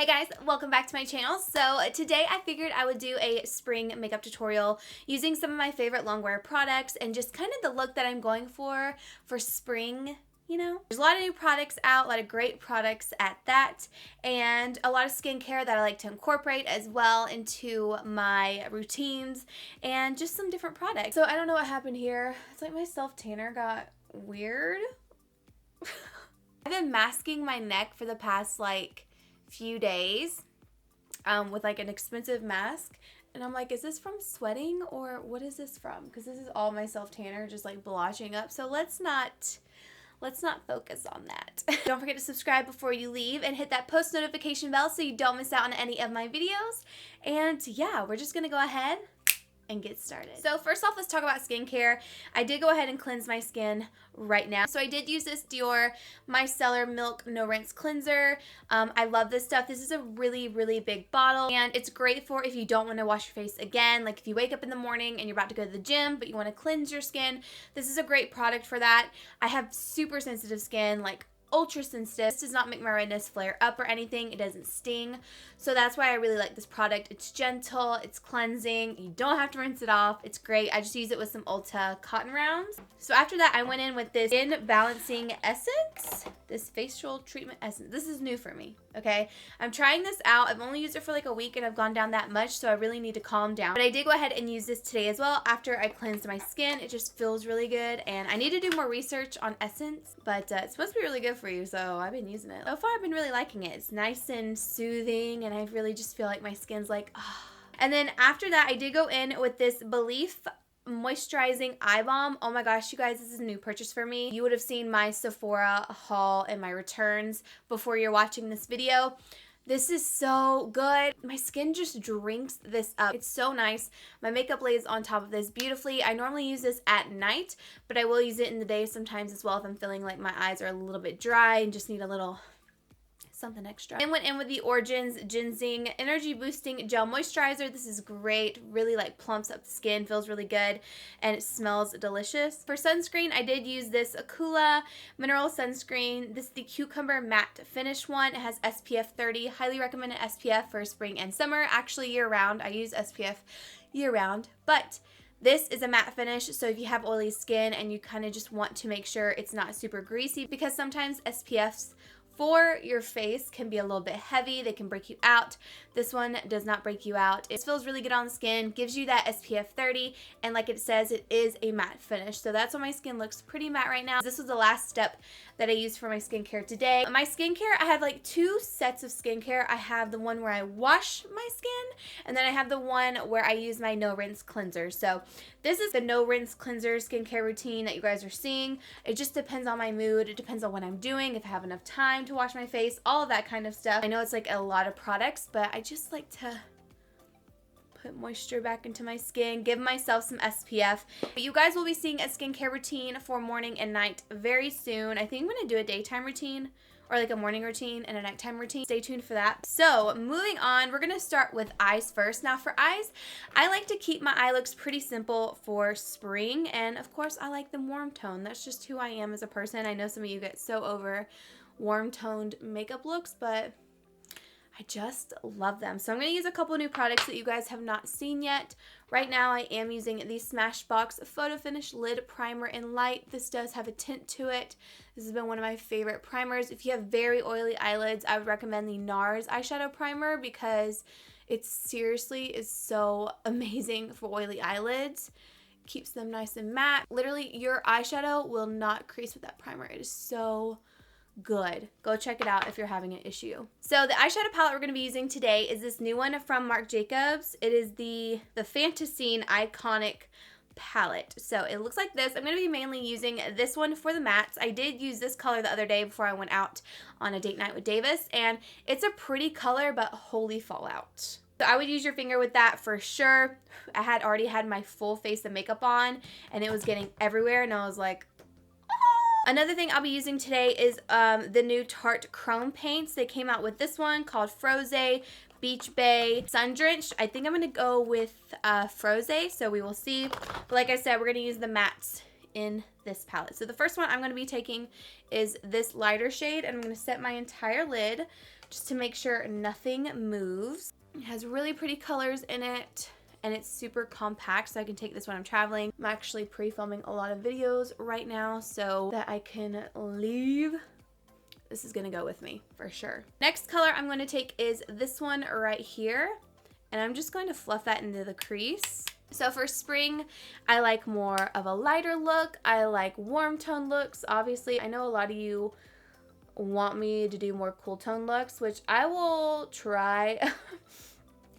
Hi guys, welcome back to my channel. So today I figured I would do a spring makeup tutorial using some of my favorite longwear products and just kind of the look that I'm going for spring, you know. There's a lot of new products out, a lot of great products at that, and a lot of skincare that I like to incorporate as well into my routines and just some different products. So I don't know what happened here. It's like my self-tanner got weird. I've been masking my neck for the past like few days with like an expensive mask, and I'm like, is this from sweating or what is this from? Because this is all my self-tanner just like blotching up. So let's not focus on that. Don't forget to subscribe before you leave and hit that post notification bell so you don't miss out on any of my videos. And yeah, we're just gonna go ahead and get started. So first off, let's talk about skincare. I did go ahead and cleanse my skin right now. So I did use this Dior Micellar Milk No Rinse Cleanser. I love this stuff. This is a really, really big bottle, and it's great for if you don't want to wash your face again. Like if you wake up in the morning and you're about to go to the gym, but you want to cleanse your skin, this is a great product for that. I have super sensitive skin, like ultra sensitive. This does not make my redness flare up or anything. It doesn't sting. So that's why I really like this product. It's gentle, it's cleansing, you don't have to rinse it off. It's great. I just use it with some Ulta cotton rounds. So after that, I went in with this Skin Balancing Essence, this facial treatment essence. This is new for me, okay? I'm trying this out. I've only used it for like a week and I've gone down that much, so I really need to calm down. But I did go ahead and use this today as well after I cleansed my skin. It just feels really good, and I need to do more research on essence, but it's supposed to be really good for you, so I've been using it. So far, I've been really liking it. It's nice and soothing, and I really just feel like my skin's like, ah. And then after that, I did go in with this Belief moisturizing eye balm. Oh my gosh, you guys, this is a new purchase for me. You would have seen my Sephora haul and my returns before you're watching this video. This is so good. My skin just drinks this up. It's so nice. My makeup lays on top of this beautifully. I normally use this at night, but I will use it in the day sometimes as well if I'm feeling like my eyes are a little bit dry and just need a little something extra. I went in with the Origins Genzing Energy Boosting Gel Moisturizer. This is great. Really like plumps up the skin, feels really good, and it smells delicious. For sunscreen, I did use this Coola Mineral Sunscreen. This is the Cucumber Matte Finish one. It has SPF 30. Highly recommended SPF for spring and summer. Actually year round. I use SPF year round, but this is a matte finish, so if you have oily skin and you kind of just want to make sure it's not super greasy, because sometimes SPFs for your face can be a little bit heavy. They can break you out. This one does not break you out. It feels really good on the skin, gives you that SPF 30, and like it says, it is a matte finish. So that's why my skin looks pretty matte right now. This was the last step that I used for my skincare today. My skincare, I have like two sets of skincare. I have the one where I wash my skin, and then I have the one where I use my no rinse cleanser. So this is the no rinse cleanser skincare routine that you guys are seeing. It just depends on my mood. It depends on what I'm doing, if I have enough time to wash my face, all of that kind of stuff. I know it's like a lot of products, but I just like to put moisture back into my skin, give myself some SPF. But you guys will be seeing a skincare routine for morning and night very soon. I think I'm gonna do a daytime routine, or like a morning routine and a nighttime routine. Stay tuned for that. So moving on, we're gonna start with eyes first. Now for eyes, I like to keep my eye looks pretty simple for spring, and of course I like them warm tone. That's just who I am as a person. I know some of you get so over warm toned makeup looks, but I just love them. So I'm going to use a couple new products that you guys have not seen yet. Right now I am using the Smashbox photofinish lid primer in light. This does have a tint to it. This has been one of my favorite primers. If you have very oily eyelids, I would recommend the NARS eyeshadow primer because it seriously is so amazing for oily eyelids. Keeps them nice and matte. Literally, your eyeshadow will not crease with that primer. It is so good. Go check it out if you're having an issue. So the eyeshadow palette we're going to be using today is this new one from Marc Jacobs. It is the Fantasine Iconic palette. So it looks like this. I'm going to be mainly using this one for the mattes. I did use this color the other day before I went out on a date night with Davis, and it's a pretty color, but holy fallout. So I would use your finger with that for sure. I had already had my full face of makeup on, and it was getting everywhere, and I was like, another thing I'll be using today is the new Tarte Chrome paints. They came out with this one called Frose, Beach Bay, Sun Drenched. I think I'm going to go with Frose, so we will see. But like I said, we're going to use the mattes in this palette. So the first one I'm going to be taking is this lighter shade, and I'm going to set my entire lid just to make sure nothing moves. It has really pretty colors in it, and it's super compact, so I can take this when I'm traveling. I'm actually pre-filming a lot of videos right now so that I can leave. This is gonna go with me for sure. Next color I'm going to take is this one right here, and I'm just going to fluff that into the crease. So for spring, I like more of a lighter look. I like warm tone looks. Obviously, I know a lot of you want me to do more cool tone looks, which I will try.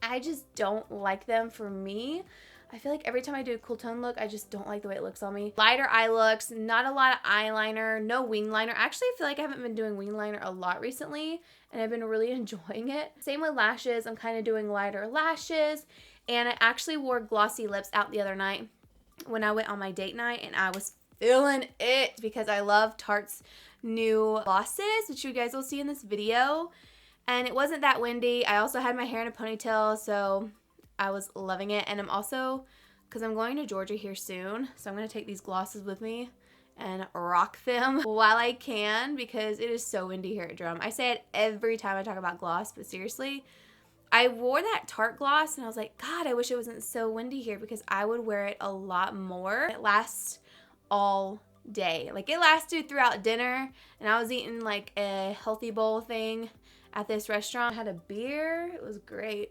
I just don't like them for me. I feel like every time I do a cool tone look, I just don't like the way it looks on me. Lighter eye looks, not a lot of eyeliner, no wing liner. Actually, I feel like I haven't been doing wing liner a lot recently, and I've been really enjoying it. Same with lashes. I'm kind of doing lighter lashes, and I actually wore glossy lips out the other night when I went on my date night, and I was feeling it because I love Tarte's new glosses, which you guys will see in this video. And it wasn't that windy. I also had my hair in a ponytail, so I was loving it. And I'm also, because I'm going to Georgia here soon, so I'm going to take these glosses with me and rock them while I can, because it is so windy here at Drum. I say it every time I talk about gloss, but seriously, I wore that Tarte gloss and I was like, God, I wish it wasn't so windy here, because I would wear it a lot more. It lasts all day. Like, it lasted throughout dinner, and I was eating like a healthy bowl thing at this restaurant. I had a beer. It was great.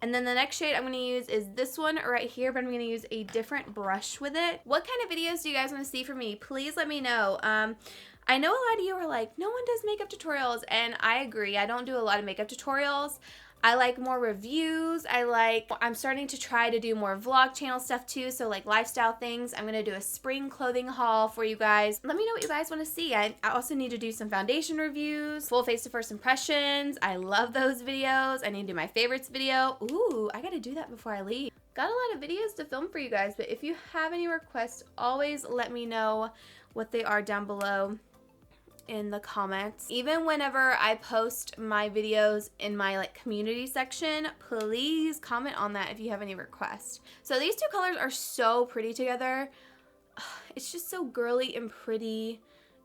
And then the next shade I'm going to use is this one right here, but I'm going to use a different brush with it. What kind of videos do you guys want to see from me? Please let me know. I know a lot of you are like, no one does makeup tutorials, and I agree. I don't do a lot of makeup tutorials. I like more reviews. I'm starting to try to do more vlog channel stuff too, so like lifestyle things. I'm going to do a spring clothing haul for you guys. Let me know what you guys want to see. I also need to do some foundation reviews, full face to first impressions. I love those videos. I need to do my favorites video. Ooh, I got to do that before I leave. Got a lot of videos to film for you guys, but if you have any requests, always let me know what they are down below in the comments. Even whenever I post my videos in my like community section, please comment on that if you have any requests. So these two colors are so pretty together. It's just so girly and pretty,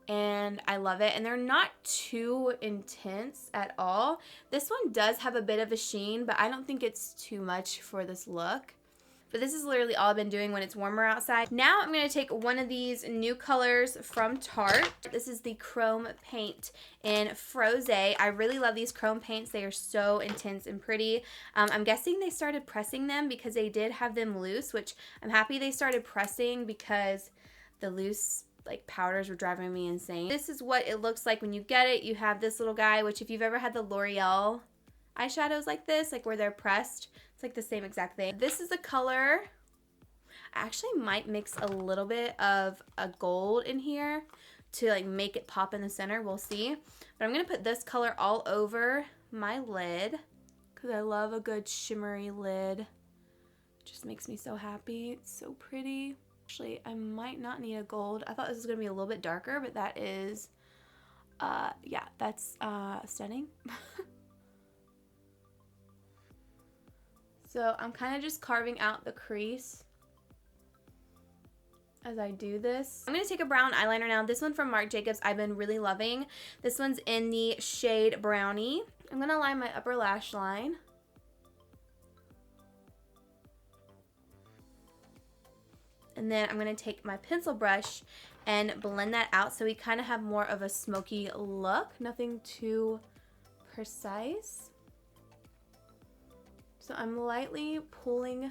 and I love it. And they're not too intense at all. This one does have a bit of a sheen, but I don't think it's too much for this look. But this is literally all I've been doing when it's warmer outside. Now I'm going to take one of these new colors from Tarte. This is the Chrome Paint in Frose. I really love these chrome paints. They are so intense and pretty. I'm guessing they started pressing them because they did have them loose, which I'm happy they started pressing, because the loose like powders were driving me insane. This is what it looks like when you get it. You have this little guy, which if you've ever had the L'Oreal eyeshadows like this, like where they're pressed, it's like the same exact thing. This is the color. I actually might mix a little bit of a gold in here to like make it pop in the center. We'll see. But I'm going to put this color all over my lid because I love a good shimmery lid. It just makes me so happy. It's so pretty. Actually, I might not need a gold. I thought this was going to be a little bit darker, but that is, yeah, that's stunning. So I'm kind of just carving out the crease as I do this. I'm going to take a brown eyeliner now. This one from Marc Jacobs I've been really loving. This one's in the shade Brownie. I'm going to line my upper lash line. And then I'm going to take my pencil brush and blend that out so we kind of have more of a smoky look. Nothing too precise. So I'm lightly pulling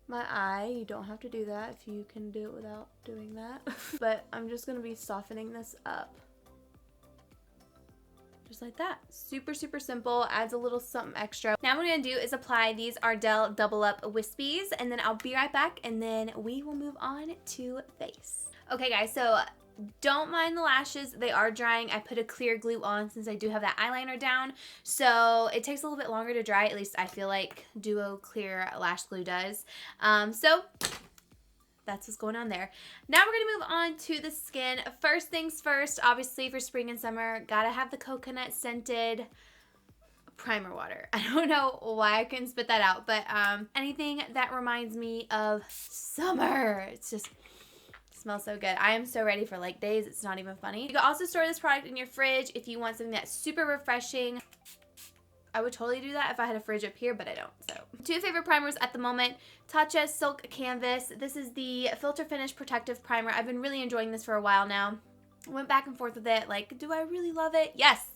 my eye. You don't have to do that if you can do it without doing that. But I'm just going to be softening this up. Just like that. Super, super simple. Adds a little something extra. Now what I'm going to do is apply these Arden Double Up Whispies, and then I'll be right back, and then we will move on to face. Okay guys, so don't mind the lashes. They are drying. I put a clear glue on since I do have that eyeliner down. So it takes a little bit longer to dry. At least I feel like Duo Clear Lash Glue does. So that's what's going on there. Now we're going to move on to the skin. First things first, obviously for spring and summer, gotta have the coconut scented primer water. I don't know why I couldn't spit that out, but anything that reminds me of summer. It's just smells so good. I am so ready for like days. It's not even funny. You can also store this product in your fridge if you want something that's super refreshing. I would totally do that if I had a fridge up here, but I don't. So, two favorite primers at the moment. Tatcha Silk Canvas. This is the Filter Finish Protective Primer. I've been really enjoying this for a while now. Went back and forth with it. Like, do I really love it? Yes.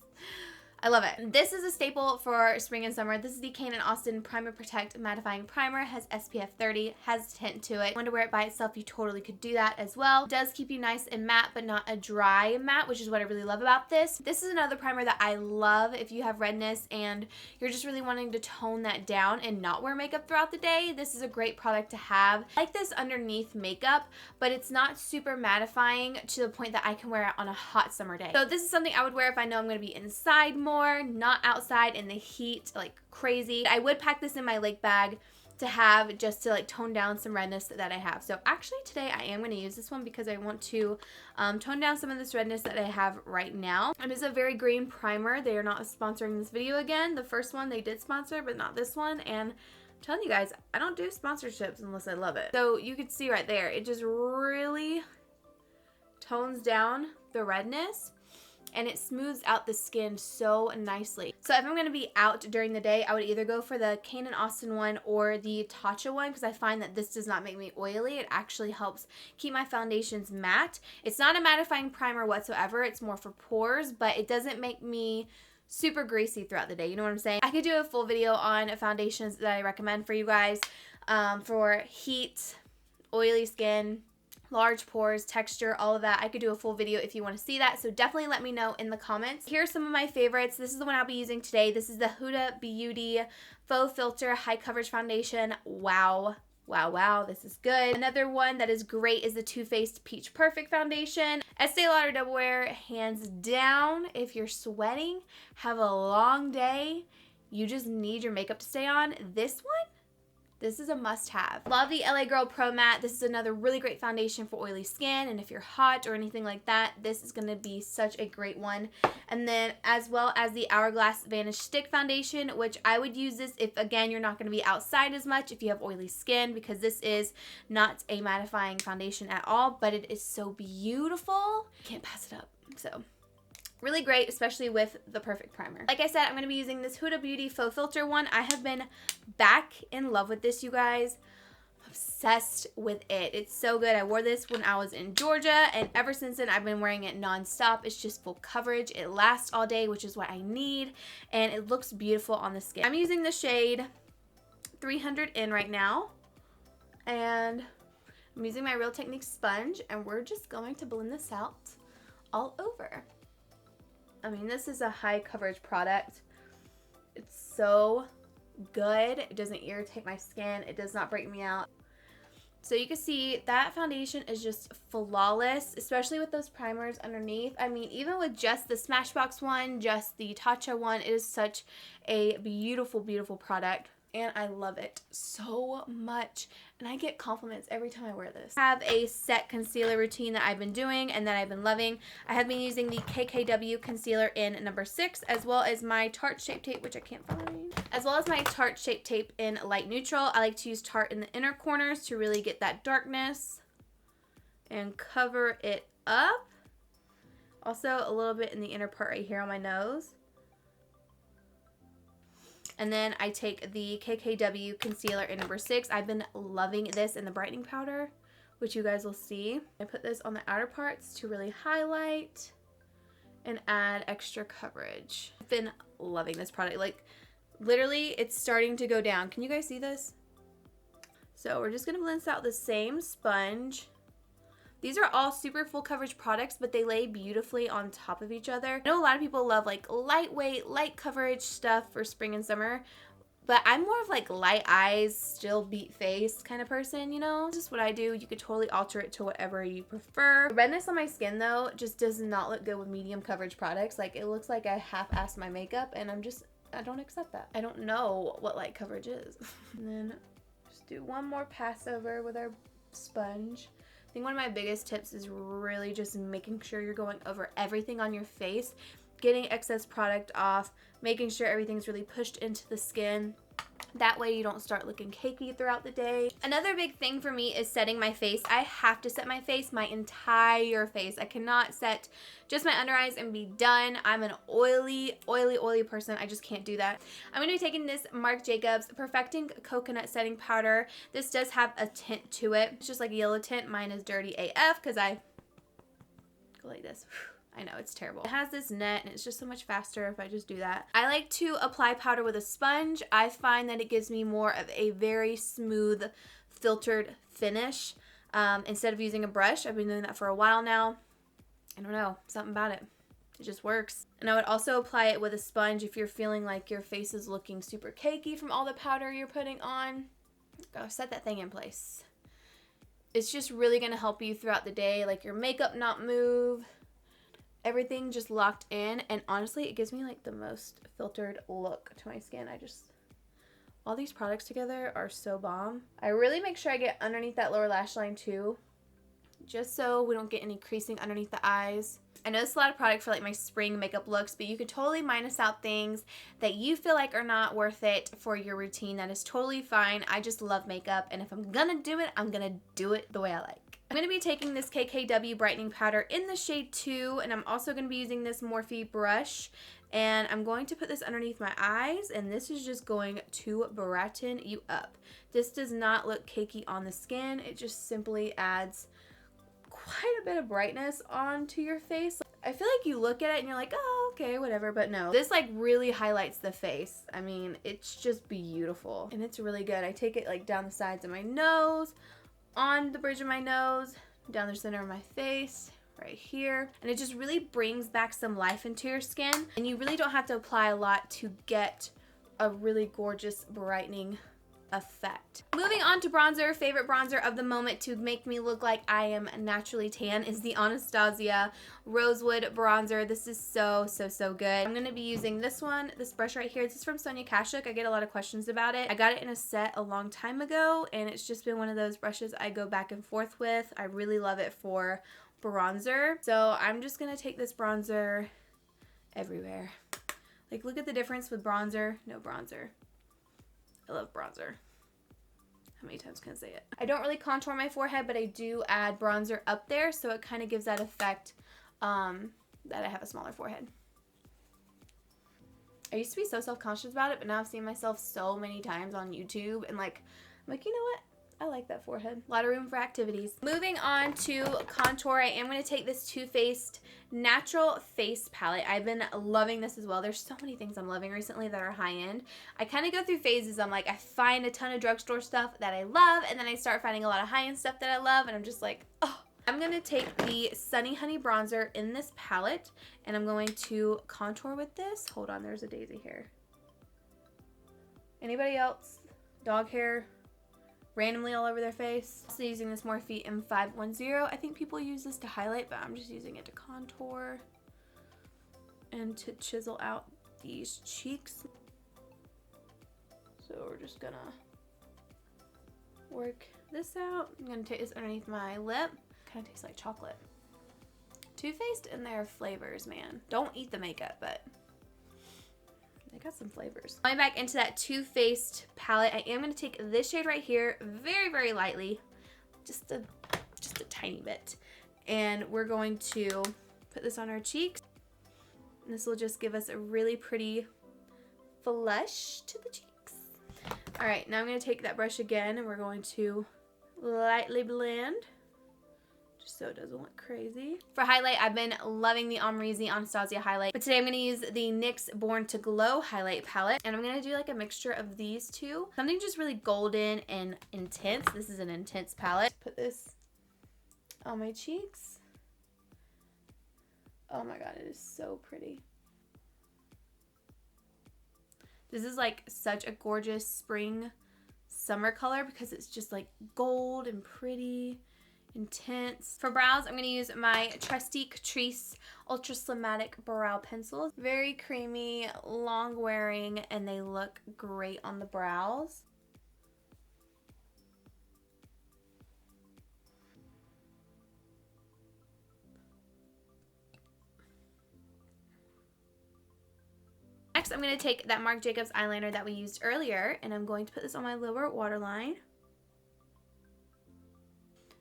I love it. This is a staple for spring and summer. This is the Kane & Austin Primer Protect Mattifying Primer. Has SPF 30, has a tint to it. Want to wear it by itself, you totally could do that as well. It does keep you nice and matte, but not a dry matte, which is what I really love about this. This is another primer that I love if you have redness and you're just really wanting to tone that down and not wear makeup throughout the day. This is a great product to have. I like this underneath makeup, but it's not super mattifying to the point that I can wear it on a hot summer day. So this is something I would wear if I know I'm going to be inside more, not outside in the heat like crazy. I would pack this in my lake bag to have just to like tone down some redness that I have. So actually today I am going to use this one because I want to tone down some of this redness that I have right now. And it's a Very Green primer. They are not sponsoring this video again. The first one they did sponsor, but not this one. And I'm telling you guys, I don't do sponsorships unless I love it. So you can see right there, it just really tones down the redness. And it smooths out the skin so nicely. So if I'm going to be out during the day, I would either go for the Kane & Austin one or the Tatcha one because I find that this does not make me oily. It actually helps keep my foundations matte. It's not a mattifying primer whatsoever. It's more for pores, but it doesn't make me super greasy throughout the day. You know what I'm saying? I could do a full video on foundations that I recommend for you guys for heat, oily skin, large pores, texture, all of that. I could do a full video if you want to see that, so definitely let me know in the comments. Here are some of my favorites. This is the one I'll be using today. This is the Huda Beauty Faux Filter High Coverage Foundation. Wow. Wow, wow, this is good. Another one that is great is the Too Faced Peach Perfect Foundation. Estee Lauder Doublewear, hands down. If you're sweating, have a long day, you just need your makeup to stay on, this one, this is a must-have. Love the LA Girl Pro Matte. This is another really great foundation for oily skin, and if you're hot or anything like that, this is going to be such a great one. And then as well as the Hourglass Vanish Stick Foundation, which I would use this if, again, you're not going to be outside as much if you have oily skin, because this is not a mattifying foundation at all, but it is so beautiful. Can't pass it up. So really great, especially with the perfect primer. Like I said, I'm going to be using this Huda Beauty Faux Filter one. I have been back in love with this, you guys. Obsessed with it. It's so good. I wore this when I was in Georgia, and ever since then, I've been wearing it non-stop. It's just full coverage. It lasts all day, which is what I need, and it looks beautiful on the skin. I'm using the shade 300 in right now, and I'm using my Real Techniques sponge, and we're just going to blend this out all over. I mean, this is a high coverage product. It's so good. It doesn't irritate my skin. It does not break me out. So you can see that foundation is just flawless, especially with those primers underneath. I mean, even with just the Smashbox one, just the Tatcha one, it is such a beautiful, beautiful product. And I love it so much. And I get compliments every time I wear this. I have a set concealer routine that I've been doing and that I've been loving. I have been using the KKW concealer in number 6, as well as my Tarte Shape Tape, which I can't find, as well as my Tarte Shape Tape in light neutral. I like to use Tarte in the inner corners to really get that darkness and cover it up. Also a little bit in the inner part right here on my nose. And then I take the KKW concealer in number 6. I've been loving this in the Brightening Powder, which you guys will see. I put this on the outer parts to really highlight and add extra coverage. I've been loving this product. Like, literally, it's starting to go down. Can you guys see this? So we're just going to blend this out with the same sponge. These are all super full coverage products, but they lay beautifully on top of each other. I know a lot of people love like lightweight, light coverage stuff for spring and summer, but I'm more of like light eyes, still beat face kind of person, you know? This is what I do. You could totally alter it to whatever you prefer. The redness on my skin though just does not look good with medium coverage products. Like, it looks like I half-assed my makeup, and I don't accept that. I don't know what light coverage is. And then just do one more pass over with our sponge. I think one of my biggest tips is really just making sure you're going over everything on your face, getting excess product off, making sure everything's really pushed into the skin. That way you don't start looking cakey throughout the day. Another big thing for me is setting my face. I have to set my face, my entire face. I cannot set just my under eyes and be done. I'm an oily person. I just can't do that. I'm going to be taking this Marc Jacobs Perfecting Coconut Setting Powder. This does have a tint to it. It's just like a yellow tint. Mine is dirty AF because I go like this. I know, it's terrible. It has this net and it's just so much faster if I just do that. I like to apply powder with a sponge. I find that it gives me more of a very smooth, filtered finish instead of using a brush. I've been doing that for a while now. I don't know, something about it. It just works. And I would also apply it with a sponge if you're feeling like your face is looking super cakey from all the powder you're putting on. Go set that thing in place. It's just really gonna help you throughout the day, like your makeup not move. Everything just locked in, and honestly it gives me like the most filtered look to my skin. All these products together are so bomb. I really make sure I get underneath that lower lash line too, just so we don't get any creasing underneath the eyes. I know it's a lot of product for like my spring makeup looks, but you could totally minus out things that you feel like are not worth it for your routine. That is totally fine. I just love makeup, and if I'm gonna do it, I'm gonna do it the way I like. I'm going to be taking this KKW Brightening Powder in the shade 2, and I'm also going to be using this Morphe brush, and I'm going to put this underneath my eyes, and this is just going to brighten you up. This does not look cakey on the skin. It just simply adds quite a bit of brightness onto your face. I feel like you look at it and you're like, oh, okay, whatever, but no. This like really highlights the face. I mean, it's just beautiful, and it's really good. I take it like down the sides of my nose, on the bridge of my nose, down the center of my face, right here. And it just really brings back some life into your skin. And you really don't have to apply a lot to get a really gorgeous brightening effect. Moving on to bronzer. Favorite bronzer of the moment to make me look like I am naturally tan is the Anastasia Rosewood Bronzer. This is so good. I'm going to be using this one, this brush right here. This is from Sonia Kashuk. I get a lot of questions about it. I got it in a set a long time ago, and it's just been one of those brushes I go back and forth with. I really love it for bronzer. So I'm just going to take this bronzer everywhere. Like, look at the difference with bronzer, no bronzer. I love bronzer. How many times can I say it? I don't really contour my forehead, but I do add bronzer up there, so it kind of gives that effect that I have a smaller forehead. I used to be so self-conscious about it, but now I've seen myself so many times on YouTube, and like, I'm like, you know what? I like that forehead. A lot of room for activities. Moving on to contour, I am going to take this Too Faced Natural Face Palette. I've been loving this as well. There's so many things I'm loving recently that are high-end. I kind of go through phases. I'm like, I find a ton of drugstore stuff that I love, and then I start finding a lot of high-end stuff that I love, and I'm just like, oh. I'm going to take the Sunny Honey Bronzer in this palette, and I'm going to contour with this. Hold on, there's a daisy hair. Anybody else? Dog hair? Randomly all over their face. Also using this Morphe M510. I think people use this to highlight, but I'm just using it to contour and to chisel out these cheeks. So we're just gonna work this out. I'm gonna take this underneath my lip. Kind of tastes like chocolate. Too Faced and their flavors, man. Don't eat the makeup, but they got some flavors. Going back into that Too Faced palette, I am going to take this shade right here very lightly, just a tiny bit, and we're going to put this on our cheeks. And this will just give us a really pretty flush to the cheeks. All right, now I'm going to take that brush again, and we're going to lightly blend, so it doesn't look crazy. For highlight, I've been loving the Amrezy Anastasia highlight, but today I'm going to use the NYX Born to Glow highlight palette, and I'm going to do like a mixture of these two. Something just really golden and intense. This is an intense palette. Put this on my cheeks. Oh my god, it is so pretty. This is like such a gorgeous spring summer color because it's just like gold and pretty. Intense. For brows, I'm going to use my trusty Catrice Ultra Slimatic Brow Pencils. Very creamy, long wearing, and they look great on the brows. Next, I'm going to take that Marc Jacobs eyeliner that we used earlier, and I'm going to put this on my lower waterline.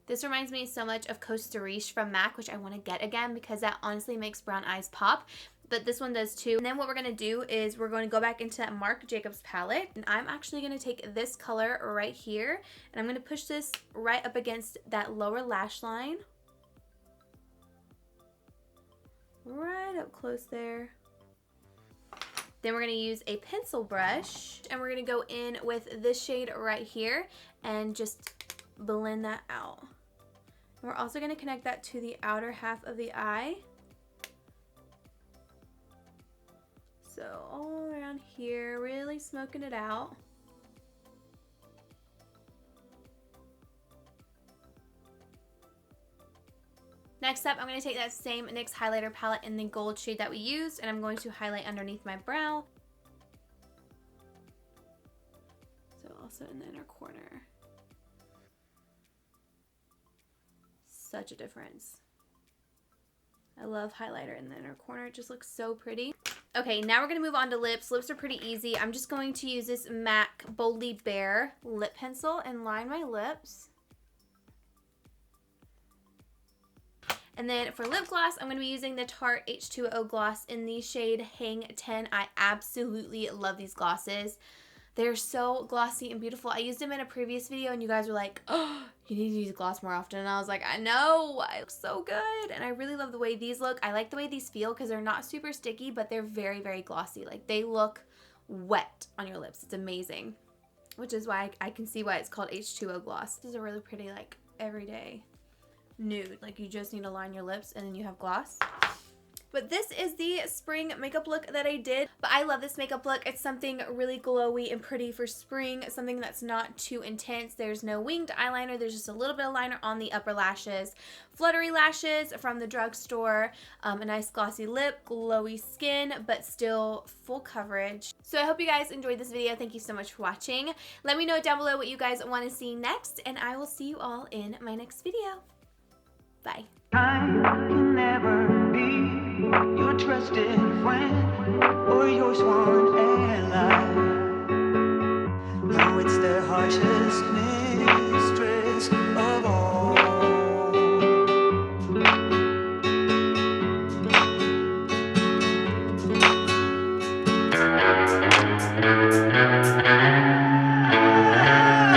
This reminds me so much of Costa Riche from MAC, which I want to get again because that honestly makes brown eyes pop. But this one does too. And then what we're going to do is we're going to go back into that Marc Jacobs palette. And I'm actually going to take this color right here. And I'm going to push this right up against that lower lash line. Right up close there. Then we're going to use a pencil brush. And we're going to go in with this shade right here. And just blend that out. And we're also going to connect that to the outer half of the eye. So all around here, really smoking it out. Next up, I'm going to take that same NYX highlighter palette in the gold shade that we used, and I'm going to highlight underneath my brow. So also in the inner corner. Such a difference. I love highlighter in the inner corner. It just looks so pretty. Okay, now we're going to move on to lips. Lips are pretty easy. I'm just going to use this MAC Boldly Bare lip pencil and line my lips. And then for lip gloss, I'm going to be using the Tarte H2O gloss in the shade Hang 10. I absolutely love these glosses. They're so glossy and beautiful. I used them in a previous video and you guys were like, oh, you need to use gloss more often. And I was like, I know, it looks so good. And I really love the way these look. I like the way these feel because they're not super sticky, but they're very, very glossy. Like they look wet on your lips. It's amazing. Which is why I can see why it's called H2O gloss. This is a really pretty like everyday nude. Like you just need to line your lips and then you have gloss. But this is the spring makeup look that I did. But I love this makeup look. It's something really glowy and pretty for spring. Something that's not too intense. There's no winged eyeliner. There's just a little bit of liner on the upper lashes. Fluttery lashes from the drugstore. A nice glossy lip, glowy skin, but still full coverage. So I hope you guys enjoyed this video. Thank you so much for watching. Let me know down below what you guys want to see next. And I will see you all in my next video. Bye. I can never be your trusted friend or your sworn ally. No, it's the harshest mistress of all.